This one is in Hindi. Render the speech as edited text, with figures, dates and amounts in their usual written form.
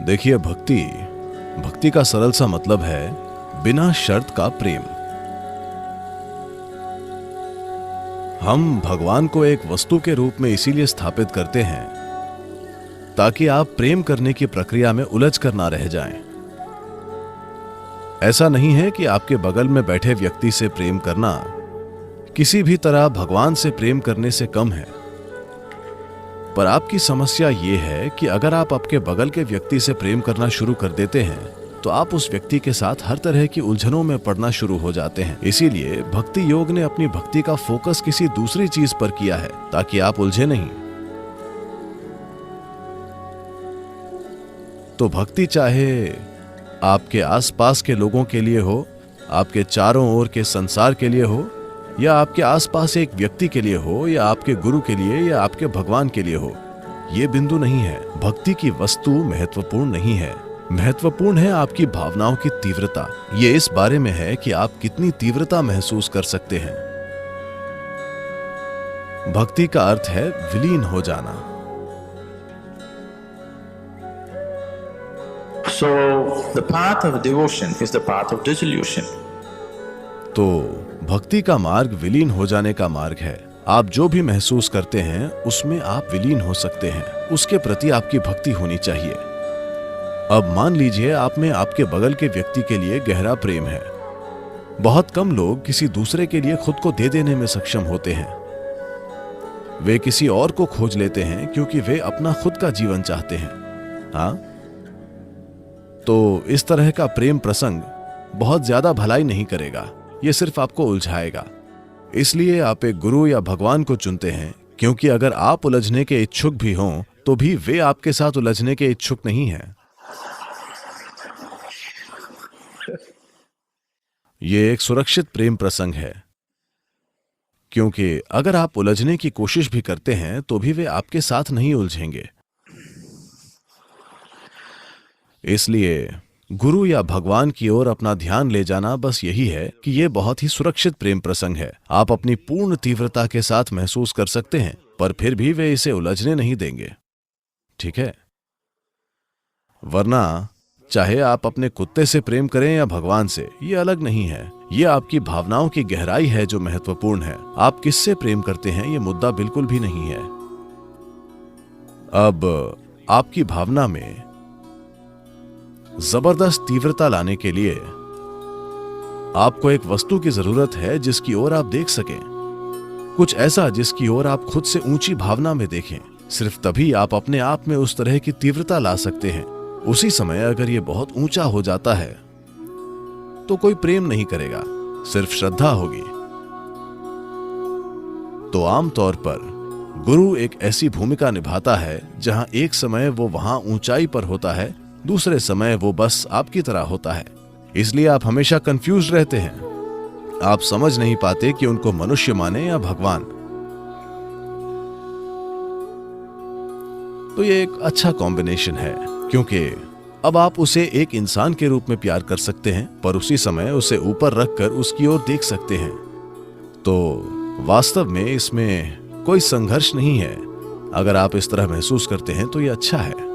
देखिए, भक्ति भक्ति का सरल सा मतलब है बिना शर्त का प्रेम। हम भगवान को एक वस्तु के रूप में इसीलिए स्थापित करते हैं ताकि आप प्रेम करने की प्रक्रिया में उलझ कर ना रह जाएं। ऐसा नहीं है कि आपके बगल में बैठे व्यक्ति से प्रेम करना किसी भी तरह भगवान से प्रेम करने से कम है। पर आपकी समस्या यह है कि अगर आप आपके बगल के व्यक्ति से प्रेम करना शुरू कर देते हैं तो आप उस व्यक्ति के साथ हर तरह की उलझनों में पड़ना शुरू हो जाते हैं। इसीलिए भक्ति योग ने अपनी भक्ति का फोकस किसी दूसरी चीज पर किया है ताकि आप उलझे नहीं। तो भक्ति चाहे आपके आसपास के लोगों के लिए हो, आपके चारों ओर के संसार के लिए हो, या आपके आसपास एक व्यक्ति के लिए हो, या आपके गुरु के लिए, या आपके भगवान के लिए हो, यह बिंदु नहीं है। भक्ति की वस्तु महत्वपूर्ण नहीं है। महत्वपूर्ण है आपकी भावनाओं की तीव्रता। ये इस बारे में है कि आप कितनी तीव्रता महसूस कर सकते हैं। भक्ति का अर्थ है विलीन हो जाना। So the path of devotion is the path of dissolution. तो भक्ति का मार्ग विलीन हो जाने का मार्ग है। आप जो भी महसूस करते हैं उसमें आप विलीन हो सकते हैं। उसके प्रति आपकी भक्ति होनी चाहिए। अब मान लीजिए आप में आपके बगल के व्यक्ति के लिए गहरा प्रेम है। बहुत कम लोग किसी दूसरे के लिए खुद को दे देने में सक्षम होते हैं। वे किसी और को खोज लेते हैं क्योंकि वे अपना खुद का जीवन चाहते हैं। हाँ, तो इस तरह का प्रेम प्रसंग बहुत ज्यादा भलाई नहीं करेगा, यह सिर्फ आपको उलझाएगा। इसलिए आप एक गुरु या भगवान को चुनते हैं क्योंकि अगर आप उलझने के इच्छुक भी हों तो भी वे आपके साथ उलझने के इच्छुक नहीं हैं। यह एक सुरक्षित प्रेम प्रसंग है क्योंकि अगर आप उलझने की कोशिश भी करते हैं तो भी वे आपके साथ नहीं उलझेंगे। इसलिए गुरु या भगवान की ओर अपना ध्यान ले जाना बस यही है कि यह बहुत ही सुरक्षित प्रेम प्रसंग है। आप अपनी पूर्ण तीव्रता के साथ महसूस कर सकते हैं, पर फिर भी वे इसे उलझने नहीं देंगे। ठीक है? वरना चाहे आप अपने कुत्ते से प्रेम करें या भगवान से, यह अलग नहीं है। यह आपकी भावनाओं की गहराई है जो महत्वपूर्ण है। आप किससे प्रेम करते हैं यह मुद्दा बिल्कुल भी नहीं है। अब आपकी भावना में जबरदस्त तीव्रता लाने के लिए आपको एक वस्तु की जरूरत है जिसकी ओर आप देख सकें, कुछ ऐसा जिसकी ओर आप खुद से ऊंची भावना में देखें। सिर्फ तभी आप अपने आप में उस तरह की तीव्रता ला सकते हैं। उसी समय अगर यह बहुत ऊंचा हो जाता है तो कोई प्रेम नहीं करेगा, सिर्फ श्रद्धा होगी। तो आमतौर पर गुरु एक ऐसी भूमिका निभाता है जहां एक समय वो वहां ऊंचाई पर होता है, दूसरे समय वो बस आपकी तरह होता है। इसलिए आप हमेशा कंफ्यूज रहते हैं। आप समझ नहीं पाते कि उनको मनुष्य माने या भगवान। तो ये एक अच्छा कॉम्बिनेशन है क्योंकि अब आप उसे एक इंसान के रूप में प्यार कर सकते हैं, पर उसी समय उसे ऊपर रखकर उसकी ओर देख सकते हैं। तो वास्तव में इसमें कोई संघर्ष नहीं है। अगर आप इस तरह महसूस करते हैं तो ये अच्छा है।